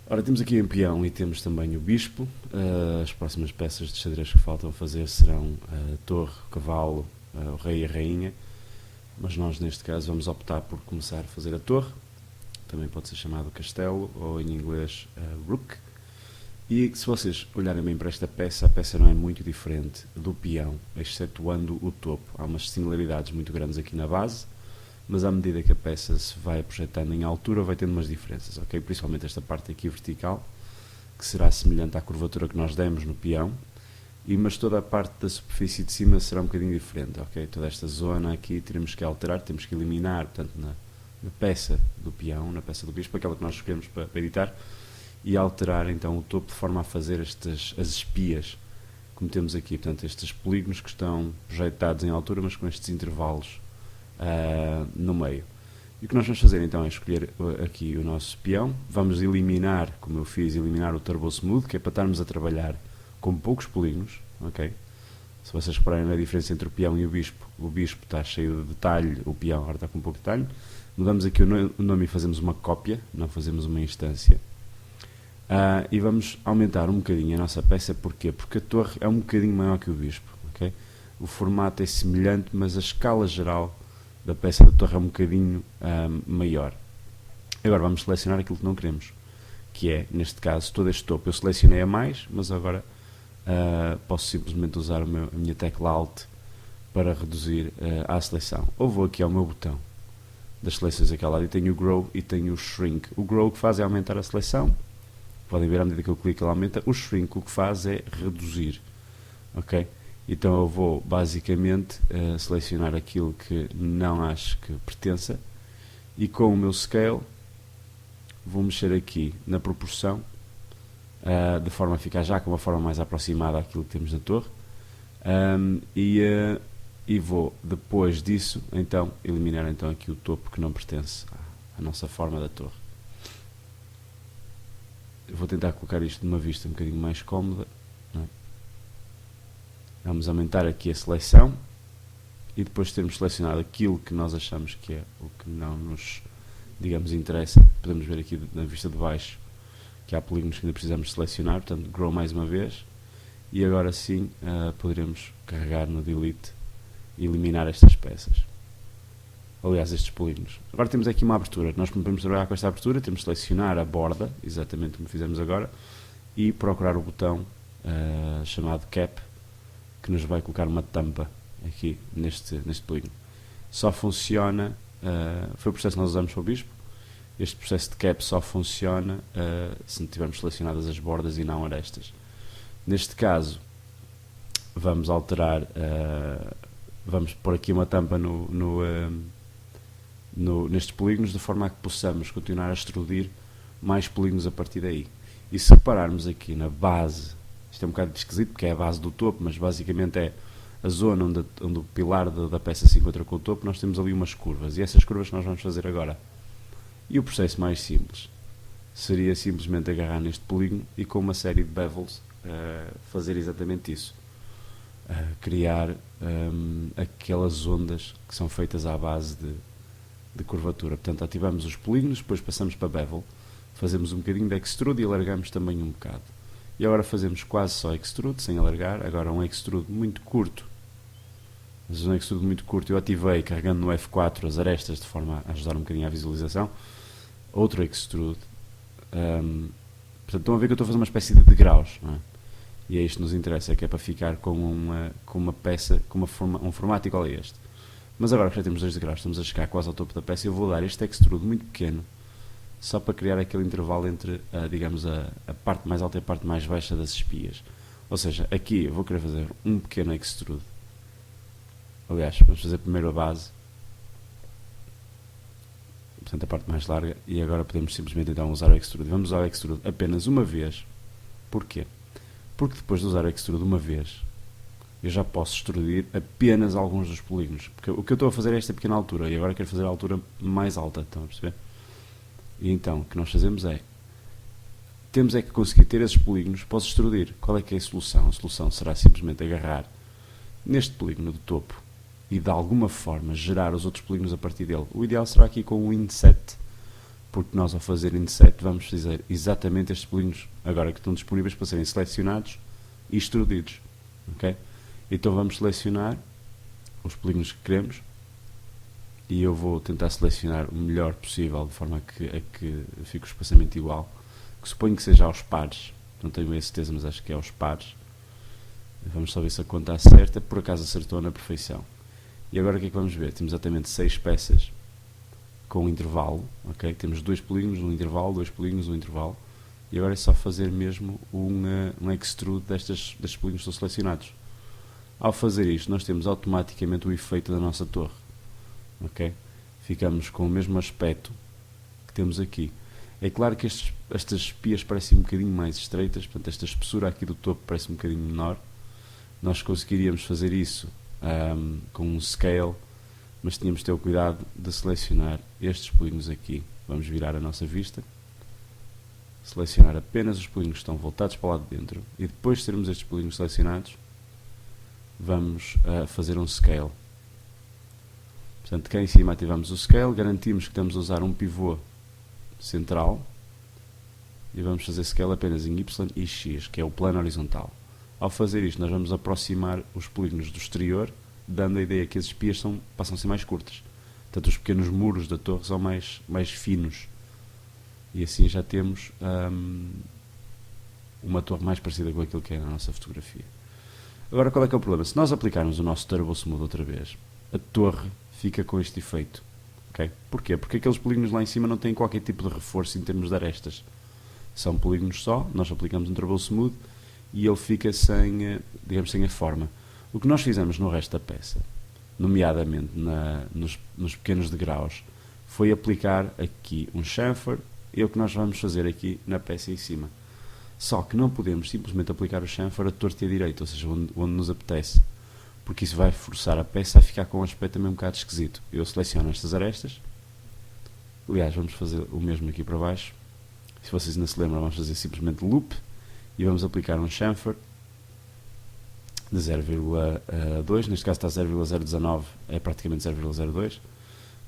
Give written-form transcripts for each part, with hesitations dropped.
Ora, temos aqui o peão e temos também o bispo. As próximas peças de xadrez que faltam fazer serão a torre, o cavalo, o rei e a rainha. Mas nós, neste caso, vamos optar por começar a fazer a torre. Também pode ser chamado castelo, ou em inglês rook. E se vocês olharem bem para esta peça, a peça não é muito diferente do peão, excetuando o topo. Há umas similaridades muito grandes aqui na base, mas à medida que a peça se vai projetando em altura, vai tendo umas diferenças, ok? Principalmente esta parte aqui vertical, que será semelhante à curvatura que nós demos no peão, mas toda a parte da superfície de cima será um bocadinho diferente, ok? Toda esta zona aqui teremos que alterar, temos que eliminar, portanto, na peça do peão, na peça do bispo, aquela que nós escolhemos para editar, e alterar então o topo de forma a fazer as espias, como temos aqui, portanto, estes polígonos que estão projetados em altura, mas com estes intervalos no meio. E o que nós vamos fazer então é escolher aqui o nosso peão, vamos eliminar, como eu fiz, eliminar o Turbo Smooth, que é para estarmos a trabalhar com poucos polígonos, ok? Se vocês repararem na diferença entre o peão e o bispo está cheio de detalhe, o peão agora está com pouco detalhe. Mudamos aqui o nome e fazemos uma cópia, não fazemos uma instância. E vamos aumentar um bocadinho a nossa peça, porquê? Porque a torre é um bocadinho maior que o bispo, ok? O formato é semelhante, mas a escala geral da peça da torre é um bocadinho maior. Agora vamos selecionar aquilo que não queremos, que é, neste caso, todo este topo. Eu selecionei a mais, mas agora posso simplesmente usar a minha tecla Alt para reduzir à seleção. Ou vou aqui ao meu botão das seleções aqui ao lado e tenho o Grow e tenho o Shrink. O Grow o que faz é aumentar a seleção. Podem ver à medida que eu clico ele aumenta. O Shrink o que faz é reduzir. Ok? Então eu vou basicamente selecionar aquilo que não acho que pertença e com o meu Scale vou mexer aqui na proporção de forma a ficar já com uma forma mais aproximada àquilo que temos na torre e vou depois disso então eliminar então aqui o topo que não pertence à nossa forma da torre. Eu vou tentar colocar isto numa vista um bocadinho mais cómoda, não é? Vamos aumentar aqui a seleção e depois de termos selecionado aquilo que nós achamos que é o que não nos, digamos, interessa, podemos ver aqui na vista de baixo que há polígonos que ainda precisamos selecionar, portanto Grow mais uma vez e agora sim poderemos carregar no Delete e eliminar estas peças, aliás estes polígonos. Agora temos aqui uma abertura, nós podemos trabalhar com esta abertura, temos de selecionar a borda, exatamente como fizemos agora, e procurar o botão chamado Cap, que nos vai colocar uma tampa aqui neste polígono. Só funciona, foi o processo que nós usamos para o bispo, este processo de cap só funciona se não tivermos selecionadas as bordas e não arestas. Neste caso, vamos alterar, vamos pôr aqui uma tampa nestes polígonos, de forma a que possamos continuar a extrudir mais polígonos a partir daí. E se repararmos aqui na base, isto é um bocado esquisito porque é a base do topo, mas basicamente é a zona onde o pilar da peça se encontra com o topo, nós temos ali umas curvas, e essas curvas que nós vamos fazer agora. E o processo mais simples seria simplesmente agarrar neste polígono e com uma série de bevels fazer exatamente isso. Criar aquelas ondas que são feitas à base de curvatura. Portanto, ativamos os polígonos, depois passamos para bevel, fazemos um bocadinho de extrude e alargamos também um bocado. E agora fazemos quase só extrude, sem alargar. Agora um extrude muito curto. Mas um extrude muito curto eu ativei carregando no F4 as arestas de forma a ajudar um bocadinho à visualização. Outro extrude. Portanto, estão a ver que eu estou a fazer uma espécie de degraus, não é? E é isto que nos interessa, é que é para ficar com uma peça, com um formato igual a este. Mas agora que já temos 2 degraus, estamos a chegar quase ao topo da peça, eu vou dar este extrude muito pequeno, só para criar aquele intervalo entre, digamos, a parte mais alta e a parte mais baixa das espias. Ou seja, aqui eu vou querer fazer um pequeno extrude. Aliás, vamos fazer primeiro a base, portanto a parte mais larga, e agora podemos simplesmente então usar o extrude. Vamos usar o extrude apenas uma vez. Porquê? Porque depois de usar o extrude uma vez, eu já posso extrudir apenas alguns dos polígonos. Porque o que eu estou a fazer é esta pequena altura, e agora quero fazer a altura mais alta, estão a perceber? E então, o que nós fazemos é, temos é que conseguir ter esses polígonos para os extrudir. Qual é que é a solução? A solução será simplesmente agarrar neste polígono do topo e de alguma forma gerar os outros polígonos a partir dele. O ideal será aqui com o Inset, porque nós ao fazer inset vamos fazer exatamente estes polígonos agora que estão disponíveis para serem selecionados e extrudidos, ok? Então vamos selecionar os polígonos que queremos e eu vou tentar selecionar o melhor possível de forma a que fique o espaçamento igual, que suponho que seja aos pares, não tenho bem a certeza, mas acho que é aos pares. Vamos só ver se a conta acerta, por acaso acertou na perfeição. E agora o que é que vamos ver? Temos exatamente 6 peças com um intervalo, ok? Temos 2 polígonos no intervalo, 2 polígonos no intervalo, e agora é só fazer mesmo um extrude destes polígonos que estão selecionados. Ao fazer isto, nós temos automaticamente o efeito da nossa torre, ok? Ficamos com o mesmo aspecto que temos aqui. É claro que estas espias parecem um bocadinho mais estreitas, portanto esta espessura aqui do topo parece um bocadinho menor. Nós conseguiríamos fazer isso com um scale, mas tínhamos de ter o cuidado de selecionar estes polígonos aqui. Vamos virar a nossa vista, selecionar apenas os polígonos que estão voltados para o lado de dentro, e depois de termos estes polígonos selecionados, vamos fazer um scale. Portanto, cá em cima ativamos o scale, garantimos que estamos a usar um pivô central, e vamos fazer scale apenas em Y e X, que é o plano horizontal. Ao fazer isto, nós vamos aproximar os polígonos do exterior, dando a ideia que as espias passam a ser mais curtas. Portanto, os pequenos muros da torre são mais finos. E assim já temos uma torre mais parecida com aquilo que é na nossa fotografia. Agora, qual é que é o problema? Se nós aplicarmos o nosso Turbo Smooth outra vez, a torre fica com este efeito. Okay? Porquê? Porque aqueles polígonos lá em cima não têm qualquer tipo de reforço em termos de arestas. São polígonos só, nós aplicamos um Turbo Smooth e ele fica sem a forma. O que nós fizemos no resto da peça, nomeadamente nos pequenos degraus, foi aplicar aqui um chamfer, e é o que nós vamos fazer aqui na peça em cima. Só que não podemos simplesmente aplicar o chamfer a torta e a direita, ou seja, onde nos apetece, porque isso vai forçar a peça a ficar com um aspecto também um bocado esquisito. Eu seleciono estas arestas, aliás, vamos fazer o mesmo aqui para baixo. Se vocês não se lembram, vamos fazer simplesmente loop e vamos aplicar um chamfer de 0,2, neste caso está 0,019, é praticamente 0,02,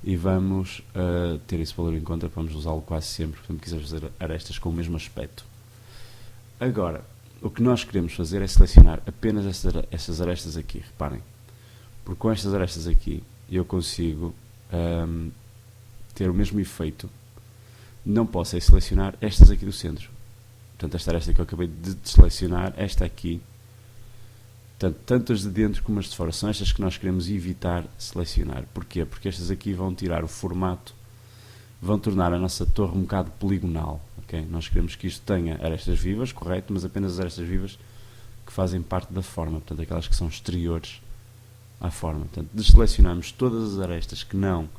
e vamos ter esse valor em conta, vamos usá-lo quase sempre, quando quisermos fazer arestas com o mesmo aspecto. Agora, o que nós queremos fazer é selecionar apenas estas arestas aqui, reparem, porque com estas arestas aqui eu consigo ter o mesmo efeito. Não posso é selecionar estas aqui do centro. Portanto, esta aresta que eu acabei de selecionar, esta aqui, tanto as de dentro como as de fora, são estas que nós queremos evitar selecionar. Porquê? Porque estas aqui vão tirar o formato, vão tornar a nossa torre um bocado poligonal. Okay? Nós queremos que isto tenha arestas vivas, correto, mas apenas as arestas vivas que fazem parte da forma, portanto, aquelas que são exteriores à forma. Portanto, desselecionamos todas as arestas que não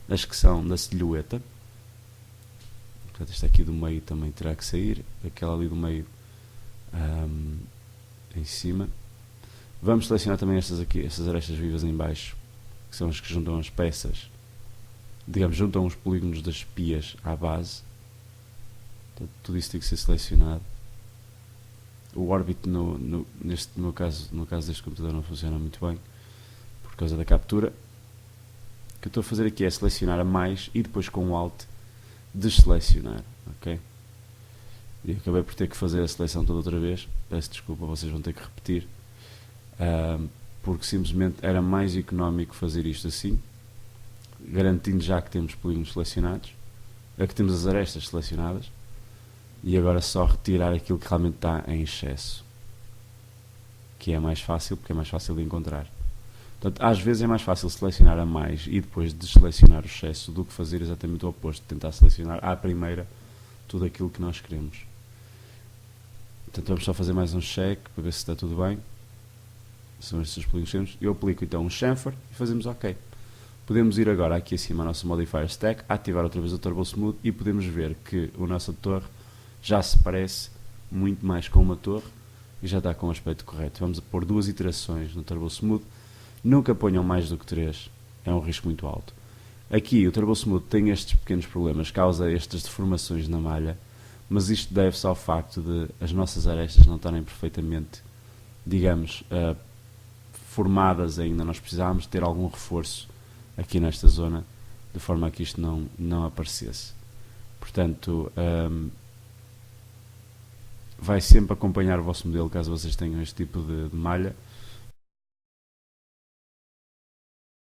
as que são da silhueta. Portanto, esta aqui do meio também terá que sair, aquela ali do meio em cima. Vamos selecionar também estas aqui, estas arestas vivas em baixo, que são as que juntam as peças, digamos, juntam os polígonos das espias à base. Portanto, tudo isso tem que ser selecionado. O Orbit, no caso deste computador, não funciona muito bem, por causa da captura. O que eu estou a fazer aqui é selecionar a mais e depois com o Alt desselecionar, ok? E acabei por ter que fazer a seleção toda outra vez, peço desculpa, vocês vão ter que repetir, porque simplesmente era mais económico fazer isto assim, garantindo já que temos polígonos selecionados, que temos as arestas selecionadas, e agora só retirar aquilo que realmente está em excesso, que é mais fácil, porque é mais fácil de encontrar. Portanto, às vezes é mais fácil selecionar a mais e depois desselecionar o excesso do que fazer exatamente o oposto, tentar selecionar à primeira tudo aquilo que nós queremos. Portanto, vamos só fazer mais um check para ver se está tudo bem. São estes os polígonos que temos. Eu aplico então um chamfer e fazemos OK. Podemos ir agora aqui acima ao nosso Modifier Stack, ativar outra vez o Turbo Smooth e podemos ver que a nossa torre já se parece muito mais com uma torre e já está com o aspecto correto. Vamos pôr 2 iterações no Turbo Smooth. Nunca ponham mais do que 3, é um risco muito alto. Aqui o Turbo Smooth tem estes pequenos problemas, causa estas deformações na malha, mas isto deve-se ao facto de as nossas arestas não estarem perfeitamente, digamos, formadas ainda. Nós precisávamos ter algum reforço aqui nesta zona, de forma a que isto não aparecesse. Portanto, vai sempre acompanhar o vosso modelo caso vocês tenham este tipo de malha.